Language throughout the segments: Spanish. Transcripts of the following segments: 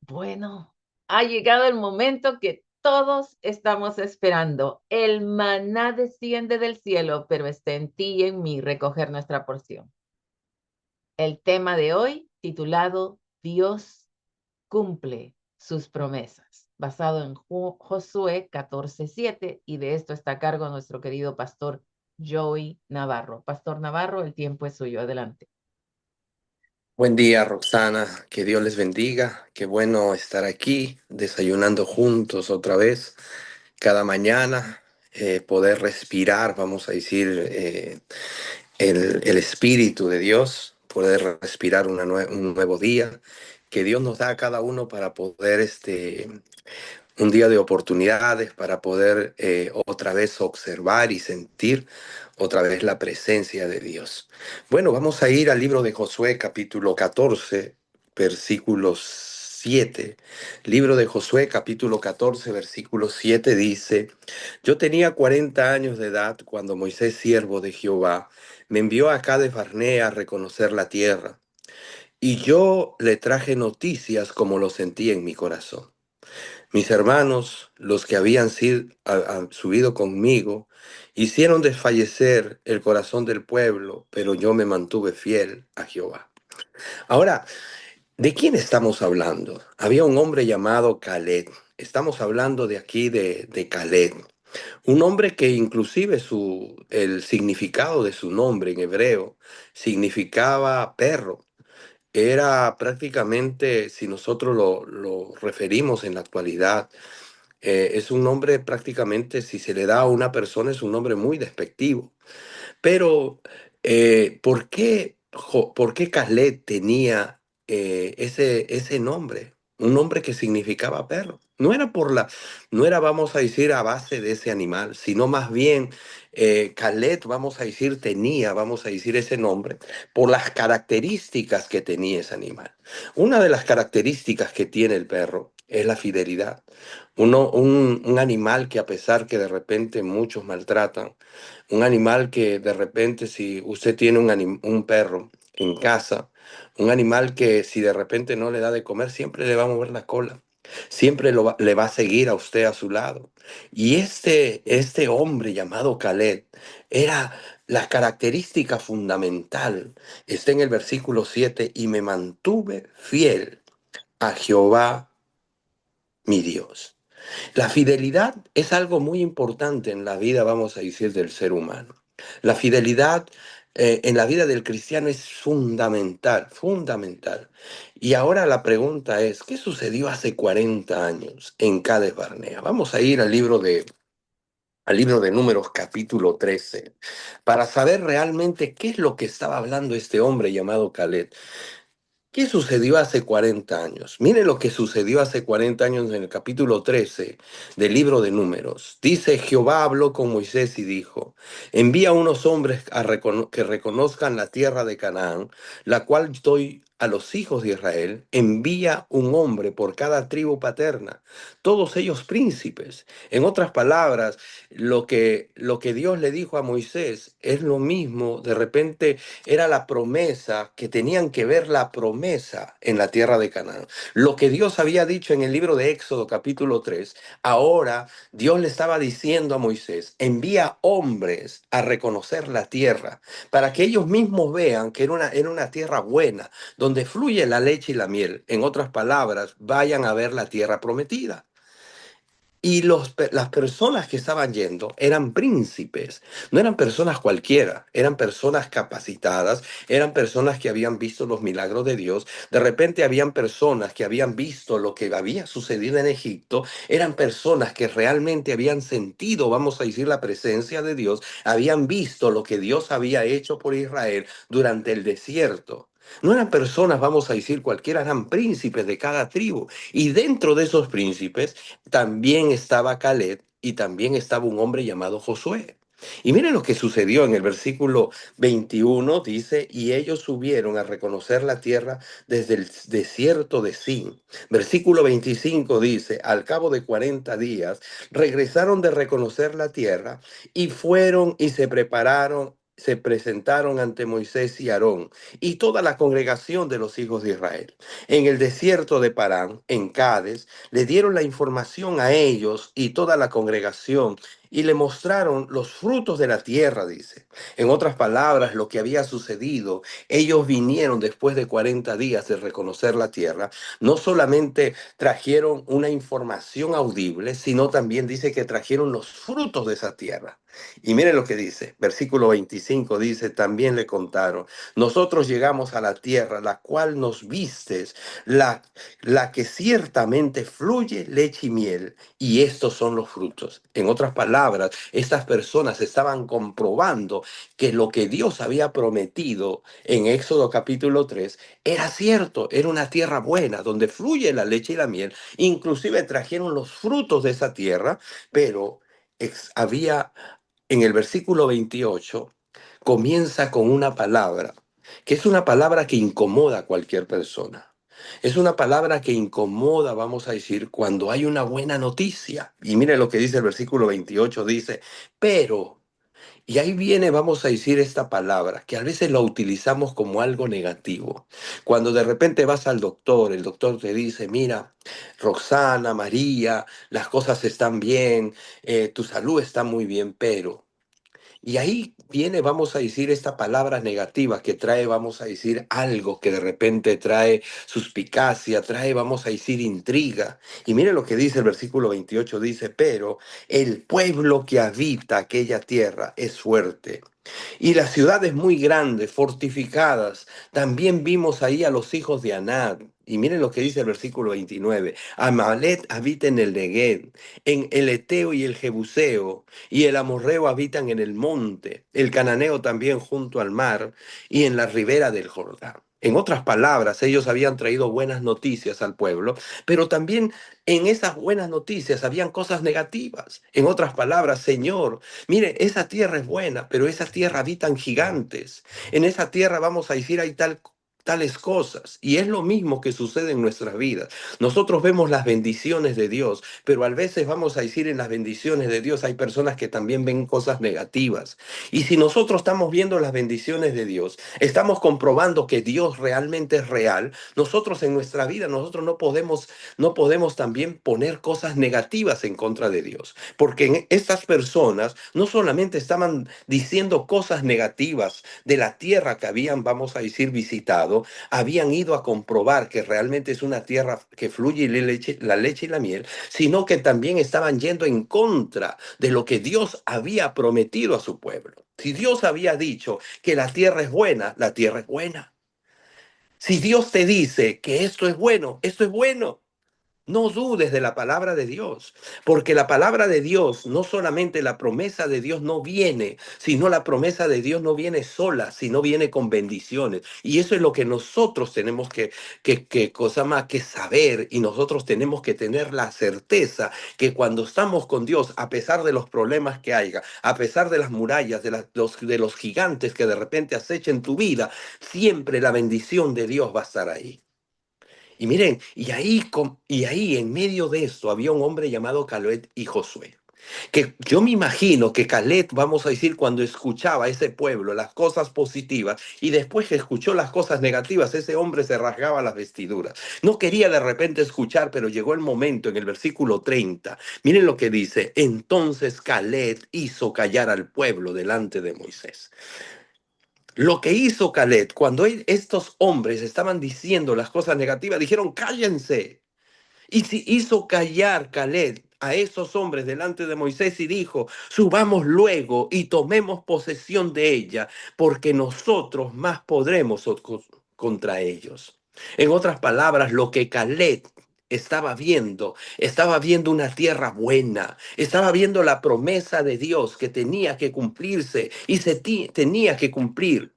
Bueno, ha llegado el momento que todos estamos esperando. El maná desciende del cielo, pero está en ti y en mí recoger nuestra porción. El tema de hoy, titulado Dios cumple sus promesas, basado en Josué 14:7, y de esto está a cargo nuestro querido pastor Joey Navarro. Pastor Navarro, el tiempo es suyo. Adelante. Buen día, Roxana. Que Dios les bendiga. Qué bueno estar aquí desayunando juntos otra vez cada mañana. Poder respirar, vamos a decir, el Espíritu de Dios, poder respirar un nuevo día que Dios nos da a cada uno para poder un día de oportunidades para poder otra vez observar y sentir otra vez la presencia de Dios. Bueno, vamos a ir al libro de Josué, capítulo 14, versículo 7. Libro de Josué, capítulo 14, versículo 7 dice: Yo tenía 40 años de edad cuando Moisés, siervo de Jehová, me envió a Cades Barnea a reconocer la tierra. Y yo le traje noticias como lo sentí en mi corazón. Mis hermanos, los que habían subido conmigo, hicieron desfallecer el corazón del pueblo, pero yo me mantuve fiel a Jehová. Ahora, ¿de quién estamos hablando? Había un hombre llamado Caleb. Estamos hablando de aquí de Caleb. Un hombre que inclusive el significado de su nombre en hebreo significaba perro. Era prácticamente, si nosotros lo referimos en la actualidad, es un nombre prácticamente, si se le da a una persona, es un nombre muy despectivo. Pero, ¿por qué Caleb tenía ese nombre? Un nombre que significaba perro. No era, vamos a decir, a base de ese animal, sino más bien Caleb, vamos a decir, vamos a decir, ese nombre por las características que tenía ese animal. Una de las características que tiene el perro es la fidelidad. Un animal que, a pesar que de repente muchos maltratan, un animal que de repente, si usted tiene un perro en casa, un animal que si de repente no le da de comer, siempre le va a mover la cola. Siempre le va a seguir a usted a su lado. Y este hombre llamado Caleb era la característica fundamental. Está en el versículo 7: y me mantuve fiel a Jehová mi Dios. La fidelidad es algo muy importante en la vida, vamos a decir, del ser humano. La fidelidad en la vida del cristiano es fundamental, fundamental. Y ahora la pregunta es, ¿qué sucedió hace 40 años en Cades Barnea? Vamos a ir al libro de Números capítulo 13 para saber realmente qué es lo que estaba hablando este hombre llamado Caleb. ¿Qué sucedió hace 40 años? Mire lo que sucedió hace 40 años en el capítulo 13 del libro de Números. Dice: Jehová habló con Moisés y dijo: envía unos hombres que reconozcan la tierra de Canaán, la cual doy a los hijos de Israel. Envía un hombre por cada tribu paterna, todos ellos príncipes. En otras palabras, lo que Dios le dijo a Moisés es lo mismo. De repente era la promesa, que tenían que ver la promesa en la tierra de Canaán. Lo que Dios había dicho en el libro de Éxodo capítulo 3, ahora Dios le estaba diciendo a Moisés: envía hombres a reconocer la tierra para que ellos mismos vean que era una tierra buena, donde fluye la leche y la miel. En otras palabras, vayan a ver la tierra prometida. Y las personas que estaban yendo eran príncipes, no eran personas cualquiera, eran personas capacitadas, eran personas que habían visto los milagros de Dios. De repente habían personas que habían visto lo que había sucedido en Egipto, eran personas que realmente habían sentido, vamos a decir, la presencia de Dios, habían visto lo que Dios había hecho por Israel durante el desierto. No eran personas, vamos a decir, cualquiera, eran príncipes de cada tribu. Y dentro de esos príncipes también estaba Caleb y también estaba un hombre llamado Josué. Y miren lo que sucedió en el versículo 21, dice: y ellos subieron a reconocer la tierra desde el desierto de Sin. Versículo 25 dice: al cabo de 40 días regresaron de reconocer la tierra y fueron y se prepararon se presentaron ante Moisés y Aarón y toda la congregación de los hijos de Israel. En el desierto de Parán, en Cádiz, le dieron la información a ellos y toda la congregación y le mostraron los frutos de la tierra, dice. En otras palabras, lo que había sucedido, ellos vinieron después de 40 días de reconocer la tierra, no solamente trajeron una información audible, sino también dice que trajeron los frutos de esa tierra. Y miren lo que dice, versículo 25 dice, también le contaron, nosotros llegamos a la tierra, la cual nos vistes, la, la que ciertamente fluye leche y miel, y estos son los frutos. En otras palabras, estas personas estaban comprobando que lo que Dios había prometido en Éxodo capítulo 3 era cierto, era una tierra buena, donde fluye la leche y la miel. Inclusive trajeron los frutos de esa tierra, pero había en el versículo 28 comienza con una palabra, que es una palabra que incomoda a cualquier persona. Es una palabra que incomoda, vamos a decir, cuando hay una buena noticia. Y mire lo que dice el versículo 28, dice, pero, y ahí viene, vamos a decir esta palabra, que a veces la utilizamos como algo negativo. Cuando de repente vas al doctor, el doctor te dice, mira, Roxana, María, las cosas están bien, tu salud está muy bien, pero... Y ahí viene, vamos a decir, esta palabra negativa que trae, vamos a decir, algo que de repente trae suspicacia, trae, vamos a decir, intriga. Y mire lo que dice el versículo 28, dice, pero el pueblo que habita aquella tierra es fuerte y las ciudades muy grandes, fortificadas. También vimos ahí a los hijos de Anad. Y miren lo que dice el versículo 29. Amalet habita en el Negueb, en el Eteo y el Jebuseo, y el Amorreo habitan en el monte, el Cananeo también junto al mar y en la ribera del Jordán. En otras palabras, ellos habían traído buenas noticias al pueblo, pero también en esas buenas noticias habían cosas negativas. En otras palabras, Señor, mire, esa tierra es buena, pero esa tierra habitan gigantes. En esa tierra, vamos a decir, hay tales cosas. Y es lo mismo que sucede en nuestras vidas. Nosotros vemos las bendiciones de Dios, pero a veces vamos a decir en las bendiciones de Dios hay personas que también ven cosas negativas. Y si nosotros estamos viendo las bendiciones de Dios, estamos comprobando que Dios realmente es real, nosotros en nuestra vida, nosotros no podemos también poner cosas negativas en contra de Dios. Porque estas personas no solamente estaban diciendo cosas negativas de la tierra que habían, vamos a decir, visitado, habían ido a comprobar que realmente es una tierra que fluye la leche y la miel, sino que también estaban yendo en contra de lo que Dios había prometido a su pueblo. Si Dios había dicho que la tierra es buena, la tierra es buena. Si Dios te dice que esto es bueno, esto es bueno. No dudes de la palabra de Dios, porque la palabra de Dios, no solamente la promesa de Dios no viene, sino la promesa de Dios no viene sola, sino viene con bendiciones. Y eso es lo que nosotros tenemos cosa más que saber, y nosotros tenemos que tener la certeza que cuando estamos con Dios, a pesar de los problemas que haya, a pesar de las murallas, de los gigantes que de repente acechen tu vida, siempre la bendición de Dios va a estar ahí. Y miren, y ahí en medio de esto había un hombre llamado Caleb y Josué. Que yo me imagino que Caleb, vamos a decir, cuando escuchaba a ese pueblo las cosas positivas y después que escuchó las cosas negativas, ese hombre se rasgaba las vestiduras. No quería de repente escuchar, pero llegó el momento en el versículo 30. Miren lo que dice. Entonces Caleb hizo callar al pueblo delante de Moisés. Lo que hizo Caleb, cuando estos hombres estaban diciendo las cosas negativas, dijeron, cállense. Y si hizo callar Caleb a esos hombres delante de Moisés y dijo, subamos luego y tomemos posesión de ella, porque nosotros más podremos contra ellos. En otras palabras, lo que Caleb estaba viendo una tierra buena, estaba viendo la promesa de Dios que tenía que cumplirse y tenía que cumplir.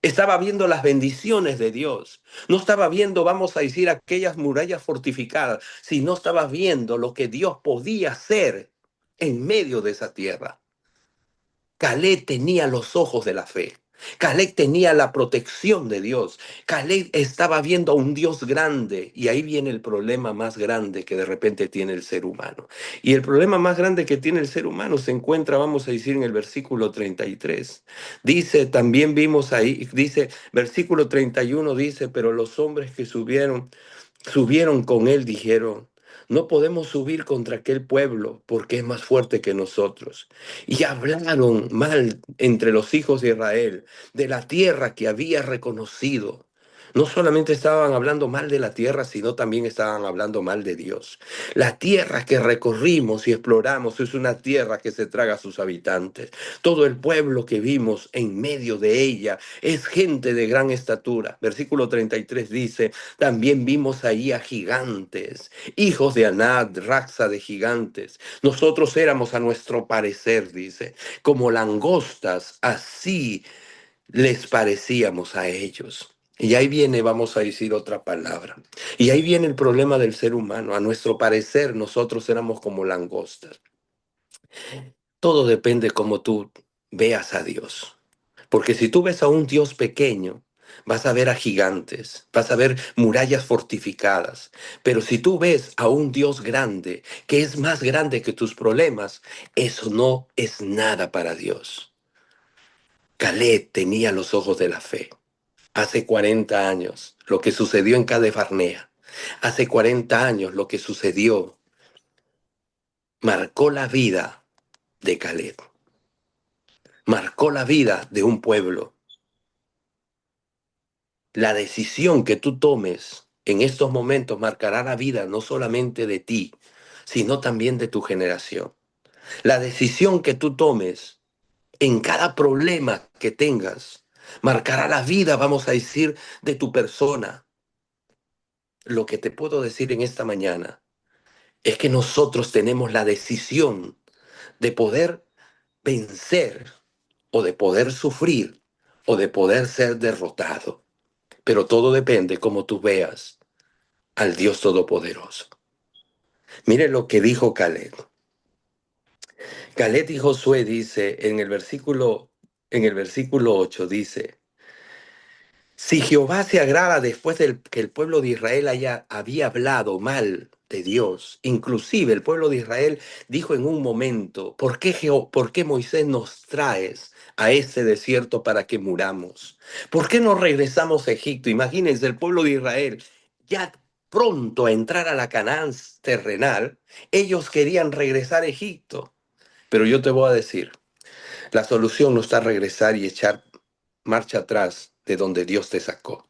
Estaba viendo las bendiciones de Dios. No estaba viendo, vamos a decir, aquellas murallas fortificadas, sino estaba viendo lo que Dios podía hacer en medio de esa tierra. Caleb tenía los ojos de la fe. Caleb tenía la protección de Dios. Caleb estaba viendo a un Dios grande. Y ahí viene el problema más grande que de repente tiene el ser humano. Y el problema más grande que tiene el ser humano se encuentra, vamos a decir, en el versículo 33. Dice, también vimos ahí, dice, versículo 31 dice, pero los hombres que subieron con él, dijeron, no podemos subir contra aquel pueblo porque es más fuerte que nosotros. Y hablaron mal entre los hijos de Israel de la tierra que había reconocido. No solamente estaban hablando mal de la tierra, sino también estaban hablando mal de Dios. La tierra que recorrimos y exploramos es una tierra que se traga a sus habitantes. Todo el pueblo que vimos en medio de ella es gente de gran estatura. Versículo 33 dice, también vimos ahí a gigantes, hijos de Anad, raza de gigantes. Nosotros éramos a nuestro parecer, dice, como langostas, así les parecíamos a ellos. Y ahí viene, vamos a decir otra palabra. Y ahí viene el problema del ser humano. A nuestro parecer, nosotros éramos como langostas. Todo depende cómo tú veas a Dios. Porque si tú ves a un Dios pequeño, vas a ver a gigantes, vas a ver murallas fortificadas. Pero si tú ves a un Dios grande, que es más grande que tus problemas, eso no es nada para Dios. Caleb tenía los ojos de la fe. Hace 40 años, lo que sucedió en Cades Barnea, hace 40 años, lo que sucedió, marcó la vida de Caleb, marcó la vida de un pueblo. La decisión que tú tomes en estos momentos marcará la vida no solamente de ti, sino también de tu generación. La decisión que tú tomes en cada problema que tengas marcará la vida, vamos a decir, de tu persona. Lo que te puedo decir en esta mañana es que nosotros tenemos la decisión de poder vencer o de poder sufrir o de poder ser derrotado. Pero todo depende cómo tú veas al Dios Todopoderoso. Mire lo que dijo Caleb. Caleb y Josué dice en el versículo 8 dice, si Jehová se agrada después de que el pueblo de Israel había hablado mal de Dios, inclusive el pueblo de Israel dijo en un momento, ¿por qué Moisés nos traes a este desierto para que muramos? ¿Por qué no regresamos a Egipto? Imagínense el pueblo de Israel ya pronto a entrar a la Canaán terrenal, ellos querían regresar a Egipto. Pero yo te voy a decir, la solución no está regresar y echar marcha atrás de donde Dios te sacó.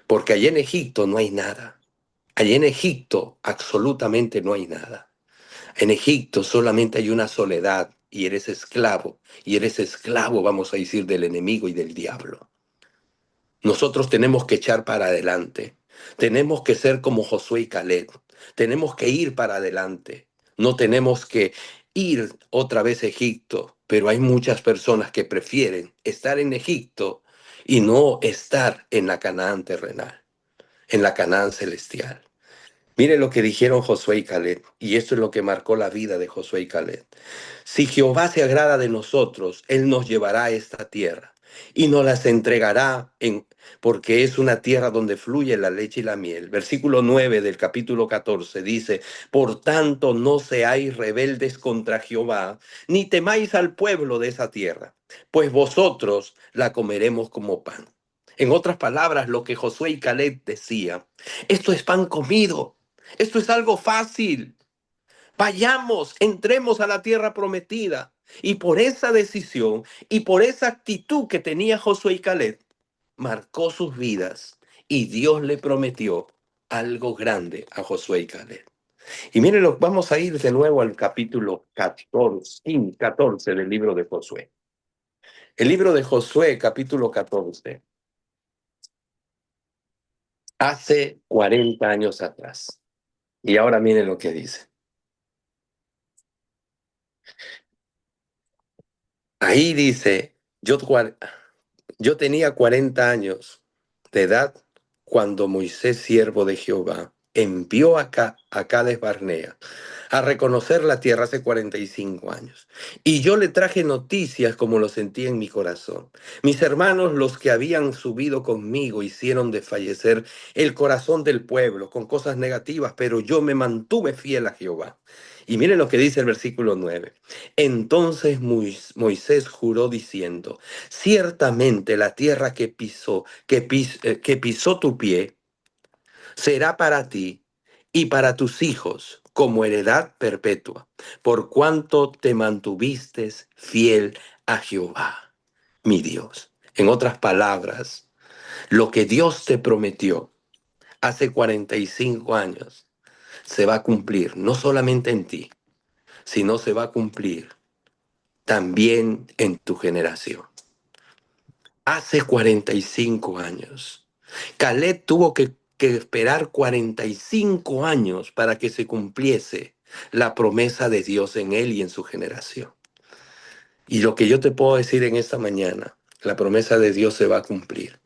Porque allí en Egipto no hay nada. Allí en Egipto absolutamente no hay nada. En Egipto solamente hay una soledad y eres esclavo. Y eres esclavo, vamos a decir, del enemigo y del diablo. Nosotros tenemos que echar para adelante. Tenemos que ser como Josué y Caleb. Tenemos que ir para adelante. No tenemos que ir otra vez a Egipto. Pero hay muchas personas que prefieren estar en Egipto y no estar en la Canaán terrenal, en la Canaán celestial. Mire lo que dijeron Josué y Caleb, y esto es lo que marcó la vida de Josué y Caleb. Si Jehová se agrada de nosotros, Él nos llevará a esta tierra y nos las entregará porque es una tierra donde fluye la leche y la miel. Versículo 9 del capítulo 14 dice, por tanto no seáis rebeldes contra Jehová, ni temáis al pueblo de esa tierra, pues vosotros la comeremos como pan. En otras palabras, lo que Josué y Caleb decían, esto es pan comido, esto es algo fácil. Vayamos, entremos a la tierra prometida. Y por esa decisión y por esa actitud que tenía Josué y Caleb, marcó sus vidas y Dios le prometió algo grande a Josué y Caleb. Y miren, vamos a ir de nuevo al capítulo 14 del libro de Josué. El libro de Josué, capítulo 14, hace 40 años atrás. Y ahora miren lo que dice. Ahí dice, yo tenía 40 años de edad cuando Moisés, siervo de Jehová, envió a Cades Barnea a reconocer la tierra hace 45 años. Y yo le traje noticias como lo sentí en mi corazón. Mis hermanos, los que habían subido conmigo, hicieron desfallecer el corazón del pueblo con cosas negativas, pero yo me mantuve fiel a Jehová. Y miren lo que dice el versículo 9. Entonces Moisés juró diciendo, ciertamente la tierra que pisó tu pie, será para ti y para tus hijos como heredad perpetua, por cuanto te mantuviste fiel a Jehová, mi Dios. En otras palabras, lo que Dios te prometió hace 45 años se va a cumplir, no solamente en ti, sino se va a cumplir también en tu generación. Hace 45 años. Caleb tuvo que esperar 45 años para que se cumpliese la promesa de Dios en él y en su generación. Y lo que yo te puedo decir en esta mañana, la promesa de Dios se va a cumplir.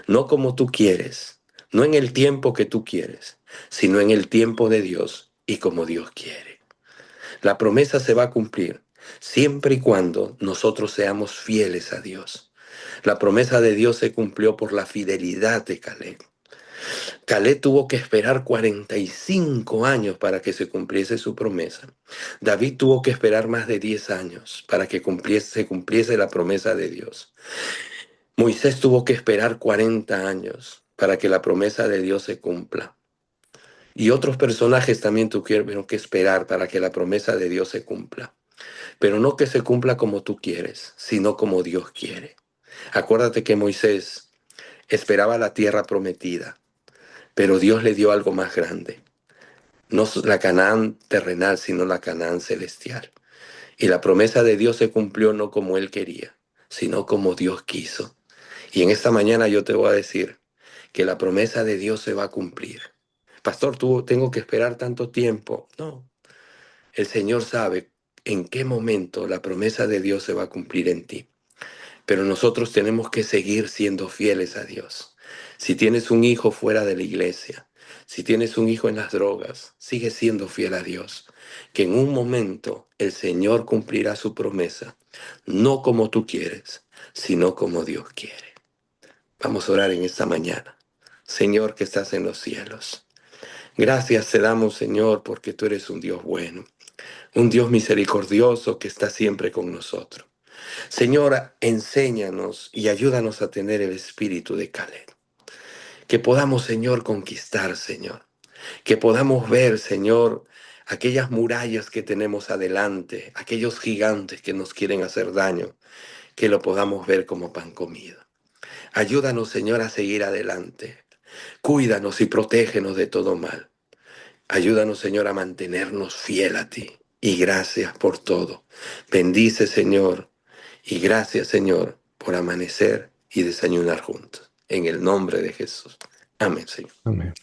No como tú quieres, no en el tiempo que tú quieres, sino en el tiempo de Dios y como Dios quiere. La promesa se va a cumplir siempre y cuando nosotros seamos fieles a Dios. La promesa de Dios se cumplió por la fidelidad de Caleb. Caleb tuvo que esperar 45 años para que se cumpliese su promesa. David tuvo que esperar más de 10 años para que se cumpliese la promesa de Dios. Moisés tuvo que esperar 40 años para que la promesa de Dios se cumpla. Y otros personajes también tuvieron que esperar para que la promesa de Dios se cumpla. Pero no que se cumpla como tú quieres, sino como Dios quiere. Acuérdate que Moisés esperaba la tierra prometida, pero Dios le dio algo más grande. No la Canaán terrenal, sino la Canaán celestial. Y la promesa de Dios se cumplió no como Él quería, sino como Dios quiso. Y en esta mañana yo te voy a decir que la promesa de Dios se va a cumplir. Pastor, tengo que esperar tanto tiempo. No, el Señor sabe en qué momento la promesa de Dios se va a cumplir en ti. Pero nosotros tenemos que seguir siendo fieles a Dios. Si tienes un hijo fuera de la iglesia, si tienes un hijo en las drogas, sigue siendo fiel a Dios. Que en un momento el Señor cumplirá su promesa, no como tú quieres, sino como Dios quiere. Vamos a orar en esta mañana. Señor que estás en los cielos. Gracias te damos, Señor, porque tú eres un Dios bueno, un Dios misericordioso que está siempre con nosotros. Señora, enséñanos y ayúdanos a tener el espíritu de Caleb. Que podamos, Señor, conquistar, Señor. Que podamos ver, Señor, aquellas murallas que tenemos adelante, aquellos gigantes que nos quieren hacer daño, que lo podamos ver como pan comido. Ayúdanos, Señor, a seguir adelante. Cuídanos y protégenos de todo mal. Ayúdanos, Señor, a mantenernos fiel a ti. Y gracias por todo. Bendice, Señor. Y gracias, Señor, por amanecer y desayunar juntos. En el nombre de Jesús. Amén, Señor. Amén.